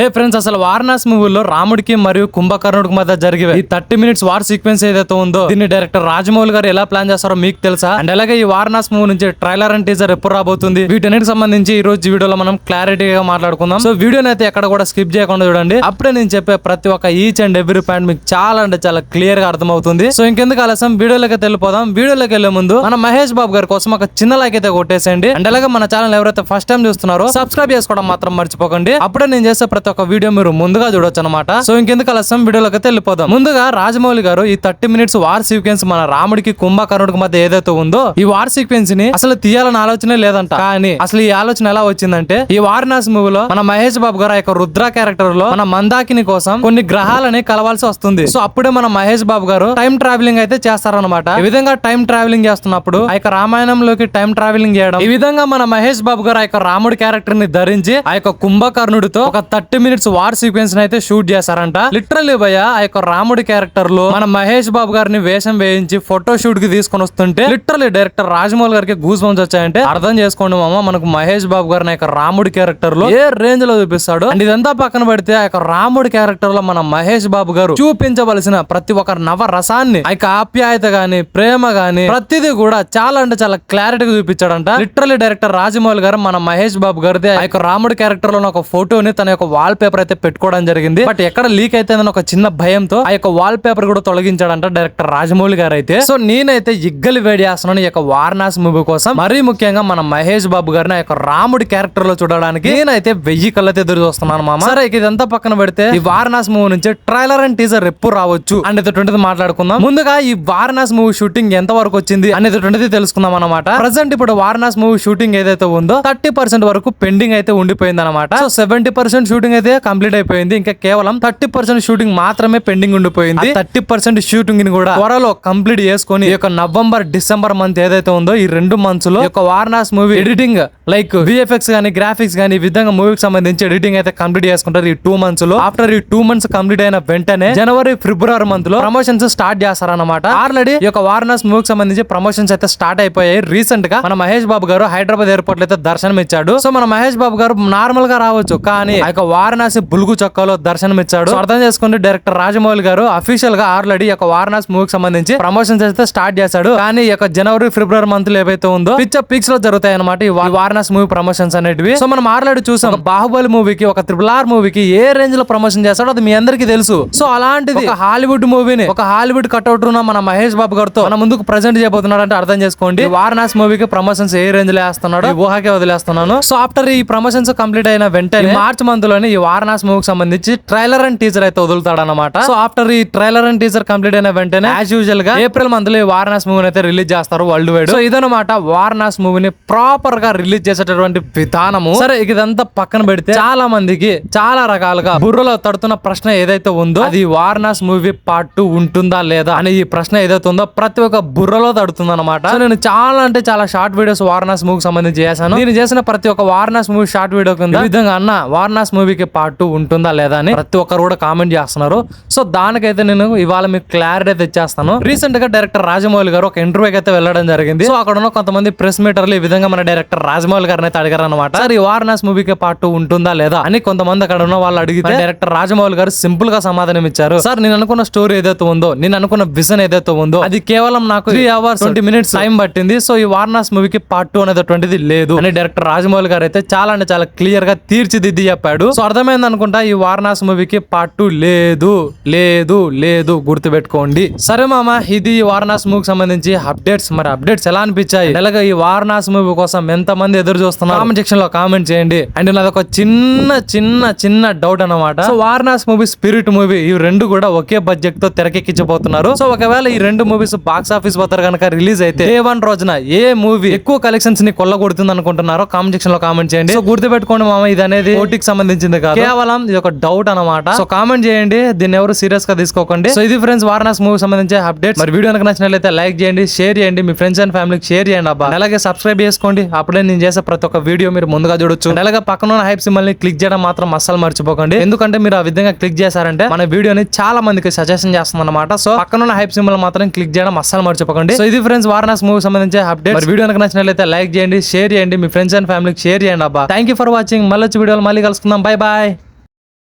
హే friends, అసలు వారణాసి మూవీలో రాముడికి మరియు కుంభకర్ణుడికి మధ్య జరిగే ఈ 30 minutes వార్ సీక్వెన్స్ ఏదైతే ఉందో దీన్ని డైరెక్టర్ రాజమౌళి గారు ఎలా ప్లాన్ చేస్తారో మీకు తెలుసా? అండ్ అలాగే ఈ వారణాసి మూవీ నుంచి ట్రైలర్ అండ్ టీజర్ ఎప్పుడు రాబోతుంది, వీటన్నిటికి సంబంధించి ఈ రోజు వీడియోలో మనం క్లారిటీగా మాట్లాడుకుందాం. సో వీడియోని అయితే ఎక్కడ కూడా స్కిప్ చేయకుండా చూడండి. అప్పుడే నేను చెప్పే ప్రతి ఒక్క ఈచ్ అండ్ ఎవ్రీ పాయింట్ మీకు చాలా అంటే చాలా క్లియర్ గా అర్థమవుతుంది. సో ఇంకెందుకు ఆలస్యం, వీడియోలోకి వెళ్ళిపోదాం. వీడియోలోకి వెళ్లే ముందు మన మహేష్ బాబు గారి కోసం ఒక చిన్న లైక్ అయితే కొట్టేసేయండి. అండ్ అలాగే మన ఛానల్ ఎవరైతే ఫస్ట్ టైం చూస్తున్నారో సబ్స్క్రైబ్ చేసుకోవడం మాత్రం మర్చిపోకండి. అప్పుడే నేను చేసే ప్రతి ఒక్క వీడియో మీరు ముందుగా చూడొచ్చు అనమాట. సో ఇంకెందుకు ఆలస్యం, వీడియోలోకి వెళ్ళిపోదాం. ముందుగా రాజమౌళి గారు ఈ 30 minutes వార్ సీక్వెన్స్ మన రాముడికి కుంభకర్ణుడికి మధ్య ఏదైతే ఉందో ఈ వార్ సీక్వెన్స్ ని అసలు తీయాలని ఆలోచనే లేదంట. కానీ అసలు ఈ ఆలోచన ఎలా వచ్చిందంటే ఈ వారణాసి మూవీలో మన మహేష్ బాబు గారు ఆ యొక్క రుద్ర క్యారెక్టర్ లో మన మందాకిని కోసం కొన్ని గ్రహాలని కలవాల్సి వస్తుంది. సో అప్పుడే మన మహేష్ బాబు గారు టైం ట్రావెలింగ్ అయితే చేస్తారనమాట. ఈ విధంగా టైం ట్రావెలింగ్ చేస్తున్నప్పుడు ఆ యొక్క రామాయణంలోకి టైం ట్రావెలింగ్ చేయడం, ఈ విధంగా మన మహేష్ బాబు గారు ఆ యొక్క రాముడి క్యారెక్టర్ ని ధరించి ఆ యొక్క కుంభకర్ణుడితో ఒక 30 minutes వార్ సీక్వెన్స్ అయితే షూట్ చేశారంట. లిటరల్లీ భయ ఆ యొక్క రాముడి క్యారెక్టర్ లో మన మహేష్ బాబు గారిని వేషం వేయించి ఫోటో షూట్ కి తీసుకొని వస్తుంటే లిటరల్లీ డైరెక్టర్ రాజమౌళి గారికి గూస్ బంప్స్ వచ్చాయంటే అర్థం చేసుకోండి మామ, మనకు మహేష్ బాబు గారిని యొక్క రాముడి క్యారెక్టర్ లో ఏ రేంజ్ లో చూపిస్తాడు. అండ్ ఇదంతా పక్కన పెడితే ఆ యొక్క రాముడి క్యారెక్టర్ లో మన మహేష్ బాబు గారు చూపించవలసిన ప్రతి ఒక్క నవ రసాన్ని, ఆ యొక్క ఆప్యాయత గాని ప్రేమ గాని ప్రతిదీ కూడా చాలా అంటే చాలా క్లారిటీగా చూపించాడంట. లిటరల్లీ డైరెక్టర్ రాజమౌళి గారు మన మహేష్ బాబు గారిది ఆ యొక్క రాముడి క్యారెక్టర్ లో ఒక ఫోటోని తన యొక్క వాల్ పేపర్ అయితే పెట్టుకోవడం జరిగింది. బట్ ఎక్కడ లీక్ అయితే ఒక చిన్న భయంతో ఆ యొక్క వాల్ పేపర్ కూడా తొలగించాడంట డైరెక్టర్ రాజమౌళి గారు అయితే. సో నేనైతే ఇగ్గలి వేడి చేస్తున్నాను ఈ యొక్క వారణాసి మూవీ కోసం. మరీ ముఖ్యంగా మన మహేష్ బాబు గారిని ఆ యొక్క రాముడి క్యారెక్టర్ లో చూడడానికి నేనైతే 1000 కళ్ళతో ఎదురు చూస్తున్నాను మామ. సరే ఇదంతా పక్కన పెడితే ఈ వారణాసి మూవీ నుంచి ట్రైలర్ అండ్ టీజర్ ఎప్పుడు రావచ్చు అనేది మాట్లాడుకుందాం. ముందుగా ఈ వారణాసి మూవీ షూటింగ్ ఎంత వరకు వచ్చింది అనేది తెలుసుకుందాం అనమాట. ప్రెసెంట్ ఇప్పుడు వారణాసి మూవీ షూటింగ్ ఏదైతే ఉందో 30% వరకు పెండింగ్ అయితే ఉండిపోయింది అనమాట. సో 70% షూటింగ్ అయితే కంప్లీట్ అయిపోయింది. ఇంకా కేవలం 30% షూటింగ్ మాత్రమే పెండింగ్ ఉండిపోయింది. 30% షూటింగ్ ని కూడా త్వరలో కంప్లీట్ చేసుకుని ఈ యొక్క నవంబర్ డిసెంబర్ మంత్ ఏదైతే ఉందో ఈ 2 months లో ఈ యొక్క Varanasi movie editing like VFX గానీ గ్రాఫిక్స్ గానీ ఈ విధంగా మూవీకి సంబంధించి ఎడిటింగ్ అయితే కంప్లీట్ చేసుకుంటారు ఈ 2 months లో. ఆఫ్టర్ ఈ 2 months కంప్లీట్ అయిన వెంటనే జనవరి ఫిబ్రవరి మంత్ లో ప్రమోషన్స్ స్టార్ట్ చేస్తారన్నమాట. ఆల్రెడీ ఈ యొక్క వారణాసి మూవీకి సంబంధించి ప్రమోషన్స్ అయితే స్టార్ట్ అయిపోయాయి. రీసెంట్ గా మన మహేష్ బాబు గారు హైదరాబాద్ ఎయిర్పోర్ట్ లో అయితే దర్శనం ఇచ్చాడు. సో మన మహేష్ బాబు గారు నార్మల్ గా రావచ్చు, కానీ ఆ యొక్క వారణాసి బులుగు చొక్కాలో దర్శనం ఇచ్చాడు. అర్థం చేసుకోండి, డైరెక్టర్ రాజమౌళి గారు అఫీషియల్ గా ఆల్రెడీ ఈ యొక్క వారణాసి మూవీకి సంబంధించి ప్రమోషన్స్ అయితే స్టార్ట్ చేశాడు. కానీ ఈ యొక్క జనవరి ఫిబ్రవరి మంత్ లో ఏవైతే ఉందో పిక్స్ లో జరుగుతాయి అనమాట ఈ వారణాసి మూవీ ప్రమోషన్స్ అనేటివి. సో మనం ఆల్రెడీ చూసాం బాహుబలి మూవీకి ఒక RRR మూవీకి ఏ రేంజ్ లో ప్రమోషన్ చేస్తాడో అది మీ అందరికీ తెలుసు. సో అలాంటిది ఒక హాలీవుడ్ మూవీని ఒక హాలీవుడ్ కట్అవుట్ ఉన్న మన మహేష్ బాబు గారితో మన ముందుకు ప్రెజెంట్ చేయబోతున్నాడు అంటే అర్థం చేసుకోండి వారణాసి మూవీకి ప్రమోషన్స్ ఏ రేంజ్ లో వేస్తున్నాడు ఊహకే వదిలేస్తున్నాను. సో ఆఫ్టర్ ఈ ప్రమోషన్స్ కంప్లీట్ అయిన వెంటనే మార్చ్ మంత్ లోనే ఈ వారణాసి మూవీకి సంబంధించి ట్రైలర్ అండ్ టీజర్ అయితే వదులుతాడు అనమాట. సో ఆఫ్టర్ ఈ ట్రైలర్ అండ్ టీజర్ కంప్లీట్ అయిన వెంటనే యాజ్ యూజువల్ గా ఏప్రిల్ మంత్ లో ఈ వారణాసి మూవీని అయితే రిలీజ్ చేస్తారు వరల్డ్ వైడ్. సో ఇదనమాట వారణాసి మూవీని ప్రాపర్ గా రిలీజ్ చేసేటటువంటి విధానము. సరే ఇదంతా పక్కన పెడితే చాలా మందికి చాలా రకాలుగా బుర్రలో తడుతున్న ప్రశ్న ఏదైతే ఉందో అది వారణాసి మూవీ పార్ట్ 2 ఉంటుందా లేదా అని ఈ ప్రశ్న ఏదైతే ఉందో ప్రతి ఒక్క బుర్రలో తడుతుంది అనమాట. సో నేను చాలా అంటే చాలా షార్ట్ వీడియోస్ వారణాసి మూవీకి సంబంధించి చేశాను. నేను చేసిన ప్రతి ఒక్క వారణాసి మూవీ షార్ట్ వీడియో కింద ఈ విధంగా అన్న వారణాసి మూవీకి పార్ట్ 2 ఉంటుందా లేదా అని ప్రతి ఒక్కరు కూడా కామెంట్ చేస్తున్నారు. సో దానికైతే నేను ఇవాళ మీకు క్లారిటీ అయితే ఇచ్చేస్తాను. రీసెంట్ గా డైరెక్టర్ రాజమౌళి గారు ఒక ఇంటర్వ్యూకి అయితే వెళ్ళడం జరిగింది. సో అక్కడ ఉన్న కొంతమంది ప్రెస్ మీటర్లు ఈ విధంగా మన డైరెక్టర్ రాజమౌళి గారిని అయితే అడిగారు అనమాట. సార్ ఈ వారణాసి మూవీకి పార్ట్ 2 ఉంటుందా లేదా అని కొంతమంది అక్కడ ఉన్న వాళ్ళు అడిగితే డైరెక్టర్ రాజమౌళి గారు సింపుల్ గా సమాధానం ఇచ్చారు. సార్ నేను అనుకున్న స్టోరీ ఏదైతే ఉందో నేను అనుకున్న విజన్ ఏదైతే ఉందో అది కేవలం నాకు 3 hours 20 minutes టైం పట్టింది. సో ఈ వారణాసి మూవీకి పార్ట్ 2 అనేటువంటిది లేదు అని డైరెక్టర్ రాజమౌళి గారు అయితే చాలా అంటే చాలా క్లియర్ గా తీర్చిదిద్ది చెప్పాడు. సో అర్థమైంది అనుకుంటా ఈ వారణాసి మూవీకి పార్ట్ 2 లేదు లేదు లేదు గుర్తుపెట్టుకోండి. సరే మామ, ఇది ఈ వారణాసి మూవీకి సంబంధించి అప్డేట్స్. మరి అప్డేట్స్ ఎలా అనిపించాయి, అలాగే ఈ వారణాసి మూవీ కోసం ఎంత మంది ఎదురు చూస్తున్నారు కామెంట్ సెక్షన్ లో కామెంట్ చేయండి. అండ్ నాది ఒక చిన్న చిన్న చిన్న డౌట్ అనమాట. So Varanasi movie spirit movie ఈ 2 కూడా ఒకే బడ్జెట్ తో తెరకెక్కించబోతున్నారు. సో ఒకవేళ ఈ 2 మూవీస్ బాక్స్ ఆఫీస్ వద్ద కనుక రిలీజ్ అయితే Day 1 రోజున ఏ మూవీ ఎక్కువ కలెక్షన్స్ ని కొల్లగొడుతుంది అనుకుంటున్నారో కామెంట్ సెక్షన్ లో కామెంట్ చేయండి. సో గుర్తుపెట్టుకోండి మామ, ఇది అనేది ఓటీకి సంబంధించింది కాదు, కేవలం ఇది ఒక డౌట్ అనమాట. సో కామెంట్ చేయండి, దీన్ని ఎవరు సీరియస్ గా తీసుకోకండి. సో ఇది ఫ్రెండ్స్ వారణాసి మూవీ సంబంధించి అప్డేట్స్. మరి వీడియో కనుక నచ్చినట్లయితే లైక్ చేయండి, షేర్ చేయండి, మీ ఫ్రెండ్స్ అండ్ ఫ్యామిలీకి షేర్ చేయండి అబ్బా. అలాగే సబ్స్క్రైబ్ చేసుకోండి, అప్పుడే నేను చేసే ప్రతి ఒక్క వీడియో మీరు ముందుగా చూడొచ్చు. అలాగే పక్కన ఉన్న హైప్ సింబల్ ని క్లిక్ చేయడం మాత్రం అస్సలు మర్చిపోకండి. ఎందుకంటే మీరు ఆ విధంగా క్లిక్ చేశారంటే మన వీడియోని చాలా మందికి సజెషన్ చేస్తుంది అనమాట. సో పక్కన ఉన్న హైప్ సింబల్ మాత్రం క్లిక్ చేయడం అస్సలు మర్చిపోకండి. సో ఇది ఫ్రెండ్స్ వారణాసి మూవీ సంబంధించి అప్డేట్. మరి వీడియో కనుక నచ్చినట్లయితే లైక్ చేయండి, షేర్ చేయండి, మీ ఫ్రెండ్స్ అండ్ ఫ్యామిలీకి షేర్ చేయండి అబ్బా. Thank you for watching. మళ్ళీ వచ్చి వీడియోలో మళ్ళీ కలుసుకుందాం. Bye bye.